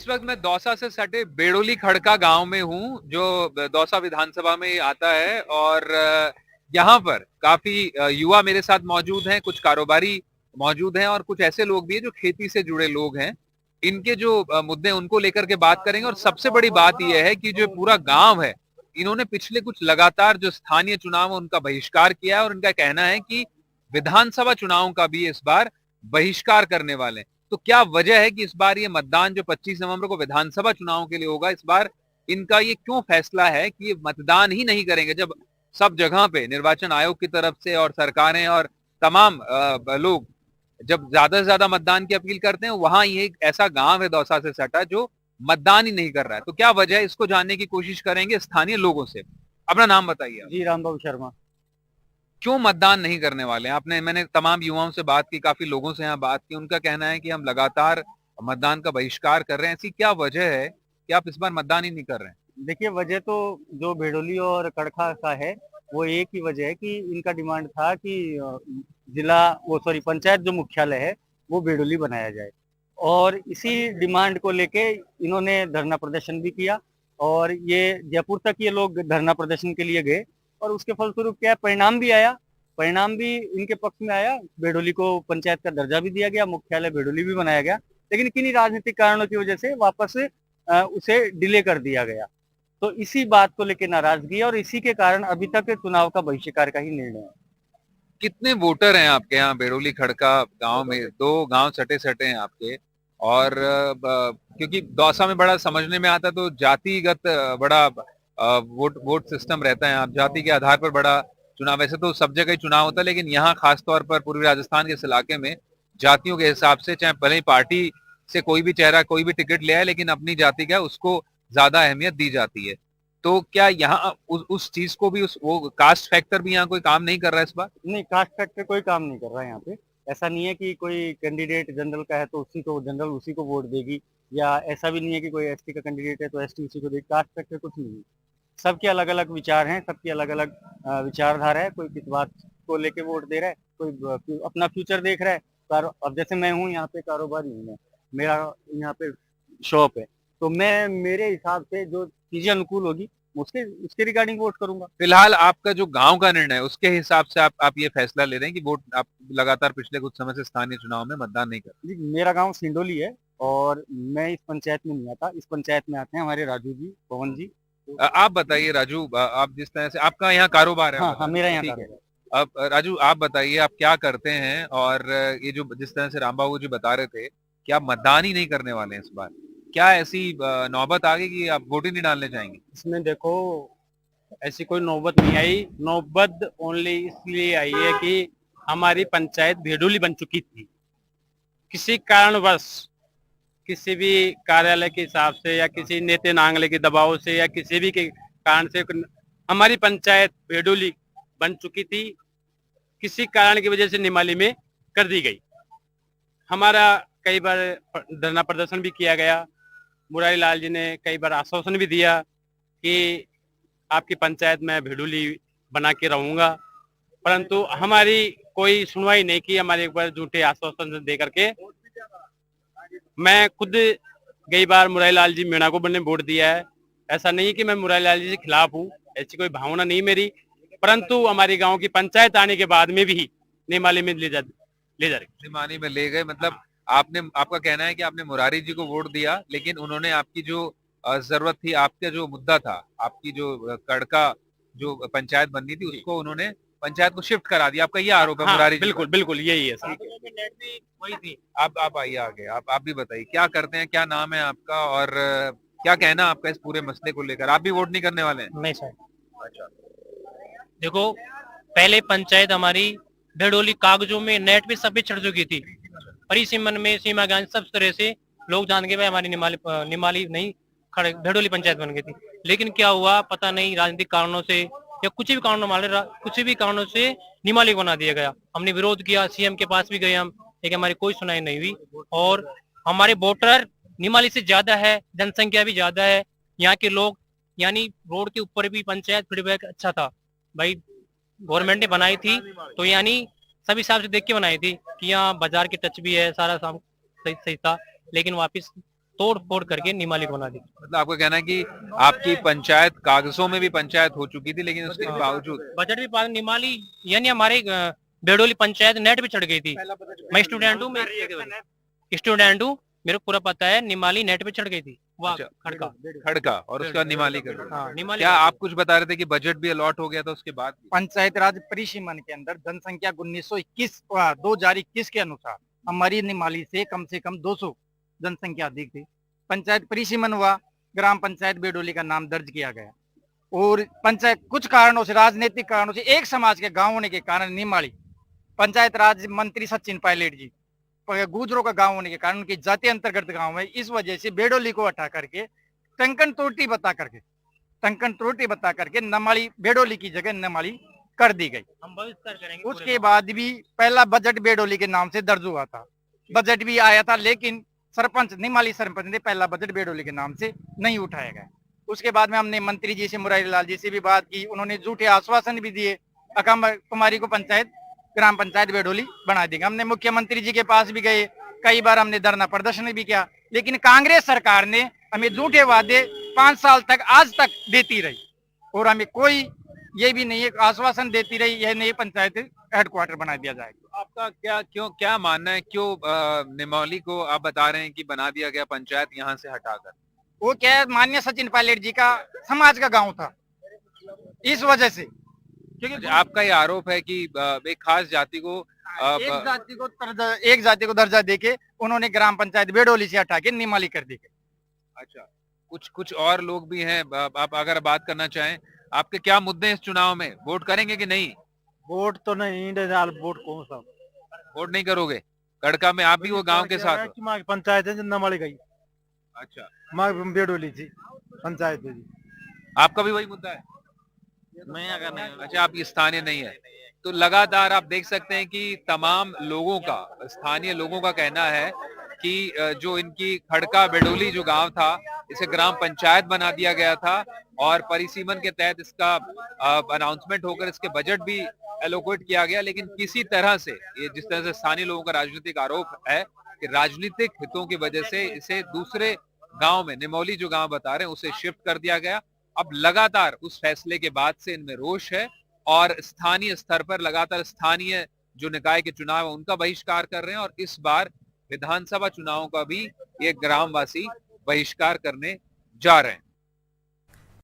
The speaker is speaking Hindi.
इस वक्त मैं दौसा से सटे बेड़ोली खड़का गांव में हूं, जो दौसा विधानसभा में आता है। और यहाँ पर काफी युवा मेरे साथ मौजूद हैं, कुछ कारोबारी मौजूद हैं और कुछ ऐसे लोग भी हैं जो खेती से जुड़े लोग हैं। इनके जो मुद्दे हैं उनको लेकर के बात करेंगे। और सबसे बड़ी बात यह है कि जो पूरा गांव है, इन्होंने पिछले कुछ लगातार जो स्थानीय चुनाव है उनका बहिष्कार किया है और इनका कहना है कि विधानसभा चुनाव का भी इस बार बहिष्कार करने वाले हैं। तो क्या वजह है कि इस बार ये मतदान जो 25 नवंबर को विधानसभा चुनाव के लिए होगा, इस बार इनका ये क्यों फैसला है कि ये मतदान ही नहीं करेंगे, जब सब जगह पे निर्वाचन आयोग की तरफ से और सरकारें और तमाम लोग जब ज्यादा से ज्यादा मतदान की अपील करते हैं, वहां ये एक ऐसा गांव है दौसा से सटा जो मतदान ही नहीं कर रहा है। तो क्या वजह है, इसको जानने की कोशिश करेंगे स्थानीय लोगों से। अपना नाम बताइए। जी, रामबाबू शर्मा। क्यों मतदान नहीं करने वाले हैं आपने? मैंने तमाम युवाओं से बात की, काफी लोगों से यहाँ बात की, उनका कहना है कि हम लगातार मतदान का बहिष्कार कर रहे हैं। ऐसी क्या वजह है कि आप इस बार मतदान ही नहीं कर रहे हैं? देखिए, वजह तो जो भेड़ोली और कड़खा का है, वो एक ही वजह है कि इनका डिमांड था कि जिला वो सॉरी पंचायत जो मुख्यालय है वो भेड़ोली बनाया जाए। और इसी डिमांड को लेके इन्होंने धरना प्रदर्शन भी किया और ये जयपुर तक ये लोग धरना प्रदर्शन के लिए गए और उसके फलस्वरूप क्या परिणाम भी आया। परिणाम भी इनके पक्ष में आया। भेड़ोली को पंचायत का दर्जा भी दिया गया, मुख्यालय भेड़ोली भी बनाया गया, लेकिन किन्हीं राजनीतिक कारणों की वजह से वापस उसे डिले कर दिया गया। तो इसी बात को लेकर नाराजगी है और इसी के कारण अभी तक चुनाव का बहिष्कार का ही निर्णय है। कितने वोटर हैं आपके यहाँ बेरोली खड़का गांव में? दो गांव सटे सटे हैं आपके। और क्योंकि दौसा में बड़ा समझने में आता, तो जातिगत बड़ा वोट वोट सिस्टम रहता है। आप जाति के आधार पर बड़ा चुनाव, वैसे तो सब जगह ही चुनाव होता है, लेकिन यहाँ खास तौर पर पूर्वी राजस्थान के इस इलाके में जातियों के हिसाब से, चाहे भले ही पार्टी से कोई भी चेहरा कोई भी टिकट ले आए, लेकिन अपनी जाति का उसको ज्यादा अहमियत दी जाती है। तो क्या यहाँ उस चीज को भी, उस वो कास्ट फैक्टर भी यहाँ कोई काम नहीं कर रहा है इस बार? नहीं, कास्ट फैक्टर कोई काम नहीं कर रहा है यहाँ पे। ऐसा नहीं है कि कोई कैंडिडेट जनरल का है तो उसी को जनरल उसी को वोट देगी, या ऐसा भी नहीं है कि कोई एसटी का कैंडिडेट है तो एसटी उसी को देगी। कास्ट फैक्टर कुछ नहीं है। सबके अलग अलग विचार हैं, सबकी अलग अलग विचारधारा है। कोई किस बात को लेके वोट दे रहा है, कोई अपना फ्यूचर देख रहा है। अब जैसे मैं हूँ यहाँ पे कारोबारी हूँ, मैं मेरा यहाँ पे शॉप है, तो मैं मेरे हिसाब से जो चीजें अनुकूल होगी उसके उसके रिगार्डिंग वोट करूंगा। फिलहाल आपका जो गांव का निर्णय है उसके हिसाब से आप ये फैसला ले रहे हैं कि वोट आप लगातार पिछले कुछ समय से स्थानीय चुनाव में मतदान नहीं कर जी, मेरा गांव सिंडोली है और मैं इस पंचायत में नहीं आता। इस पंचायत में आते हैं हमारे राजू जी, पवन जी। रहे? आप बताइए राजू, आप जिस तरह से आपका यहाँ कारोबार है, हाँ हाँ, मेरा यहाँ ठीक है। कारोबार। अब राजू आप बताइए, आप क्या करते हैं? और ये जो जिस तरह से रामबाबू जी बता रहे थे कि आप मतदान ही नहीं करने वाले हैं इस बार, क्या ऐसी नौबत आ गई कि आप वोट ही नहीं डालने जाएंगे? इसमें देखो, ऐसी कोई नौबत नहीं आई। नौबत ओनली इसलिए आई है कि हमारी पंचायत भेडोली बन चुकी थी। किसी कारणवश, किसी भी कार्यालय के हिसाब से या किसी नेते नांगले के दबाव से या किसी भी के कारण से हमारी पंचायत भेडोली बन चुकी थी। किसी कारण की वजह से निमाली में कर दी गई। हमारा कई बार धरना प्रदर्शन भी किया गया। मुरारी लाल जी ने कई बार आश्वासन भी दिया कि आपकी पंचायत में भेडोली बना के रहूंगा, परंतु हमारी कोई सुनवाई नहीं की। हमारे एक बार झूठे आश्वासन दे करके मैं खुद कई बार मुरारी लाल जी मीणा को मैंने वोट दिया है। ऐसा नहीं कि मैं मुरारी लाल जी के खिलाफ हूँ, ऐसी कोई भावना नहीं मेरी, परंतु हमारी गांव की पंचायत आने के बाद में भी निमाली में ले जा रही। निमानी में ले गए मतलब? आपने, आपका कहना है कि आपने मुरारी जी को वोट दिया, लेकिन उन्होंने आपकी जो जरूरत थी, आपका जो मुद्दा था, आपकी जो कड़का जो पंचायत बननी थी, उसको उन्होंने पंचायत को शिफ्ट करा दिया। आपका ये आरोप है हाँ, मुरारी जी बिल्कुल पर? बिल्कुल यही है सर। वही थी। आप आइए आगे, आप भी बताइए क्या करते हैं, क्या नाम है आपका, और क्या कहना आपका इस पूरे मसले को लेकर? आप भी वोट नहीं करने वाले हैं? नहीं सर, अच्छा। देखो, पहले पंचायत हमारी भेड़ोली कागजों में नेट पे सब पे चढ़ चुकी थी। परिसीमन में सीमा ज्ञान सब तरह से लोग जान के भाई हमारी निमाली नहीं खड़े भेड़ोली पंचायत बन गई थी। लेकिन क्या हुआ पता नहीं, राजनीतिक कारणों से या कुछ भी कारणों कुछ भी कारणों से निमाली बना दिया गया। हमने विरोध किया, सीएम के पास भी गए हम, लेकिन हमारी कोई सुनाई नहीं हुई। और हमारे वोटर निमाली से ज्यादा है, जनसंख्या भी ज्यादा है। यहाँ के लोग, यानी रोड के ऊपर भी पंचायत फीडबैक अच्छा था भाई, गवर्नमेंट ने बनाई थी तो यानी सब हिसाब से देख के बनाई थी कि यहाँ बाजार के टच भी है, सारा सही सही था। लेकिन वापस तोड़ फोड़ करके निमाली को बना दी। मतलब आपका कहना है कि आपकी पंचायत कागजों में भी पंचायत हो चुकी थी, लेकिन उसके बावजूद बजट भी पास निमाली यानी हमारे बेडोली पंचायत नेट पे चढ़ गई थी। मैं स्टूडेंट हूँ, मेरे को पूरा पता है, निमाली नेट पे चढ़ गई थी। वाह, अच्छा, खड़का खड़का और उसका निमाली कर दिया। हाँ, निमाली क्या आप कुछ बता रहे थे कि बजट भी अलॉट हो गया था उसके बाद भी? पंचायत राज परिसीमन के अंदर जनसंख्या 2021 के अनुसार हमारी निमाली से कम 200 जनसंख्या अधिक थी। पंचायत परिसीमन हुआ, ग्राम पंचायत बेडोली का नाम दर्ज किया गया और पंचायत कुछ कारणों से, राजनीतिक कारणों से, एक समाज के गांव होने के कारण निमाली पंचायत राज मंत्री सचिन पायलट जी गुजरों का गांव होने के कारण उनकी जाति अंतर्गत गांव है, इस वजह से बेडोली को हटा करके टंकन त्रुटि बता करके नमाली बेडोली की जगह नमाली कर दी गई। हम बहिष्कार करेंगे। उसके बाद भी पहला बजट बेडोली के नाम से दर्ज हुआ था, बजट भी आया था, लेकिन निमाली सरपंच ने पहला बजट बेडोली के नाम से नहीं उठाया गया। उसके बाद में हमने मंत्री जी से, मुरारी लाल जी से भी बात की, उन्होंने झूठे आश्वासन भी दिए, अकम कुमारी को ग्राम पंचायत बेडोली बना देंगे। हमने मुख्यमंत्री जी के पास भी गए, कई बार हमने धरना प्रदर्शन भी किया, लेकिन कांग्रेस सरकार ने हमें झूठे वादे 5 साल तक आज तक देती रही और हमें कोई ये भी नहीं है आश्वासन देती रही यह नई पंचायत हेडक्वार्टर बना दिया जाएगा। आपका क्या मानना है, क्यों निमौली को आप बता रहे हैं कि बना दिया गया पंचायत यहाँ से हटाकर? वो क्या है, माननीय सचिन पायलट जी का समाज का गांव था, इस वजह से, क्योंकि आपका ये आरोप है कि एक खास जाति को एक जाति को दर्जा देके उन्होंने ग्राम पंचायत बेडोली से हटा के निमाली कर दी। अच्छा, कुछ और लोग भी हैं, आप अगर बात करना चाहें, आपके क्या मुद्दे हैं इस चुनाव में? वोट करेंगे कि नहीं? वोट तो नहीं, वोट कौन सा वोट नहीं करोगे? कड़का में आप भी वो गांव के साथ हो? पंचायत है नमाली गई। अच्छा, माँ बेडोली थी पंचायत जी। आपका भी वही मुद्दा है? मैं अगर नहीं, अच्छा, आप स्थानीय नहीं है तो लगातार आप देख सकते हैं कि तमाम लोगों का, स्थानीय लोगों का कहना है कि जो इनकी खड़का बेडोली जो गांव था, इसे ग्राम पंचायत बना दिया गया था और परिसीमन के तहत इसका अनाउंसमेंट होकर इसके बजट भी एलोकेट किया गया, लेकिन किसी तरह से, ये जिस तरह से स्थानीय लोगों का राजनीतिक आरोप है कि राजनीतिक हितों की वजह से इसे दूसरे गांव में, निमौली जो गांव बता रहे हैं, उसे शिफ्ट कर दिया गया। अब लगातार उस फैसले के बाद से इनमें रोष है और स्थानीय स्तर पर लगातार स्थानीय जो निकाय के चुनाव है उनका बहिष्कार कर रहे हैं और इस बार विधानसभा चुनावों का भी ये ग्रामवासी बहिष्कार करने जा रहे हैं।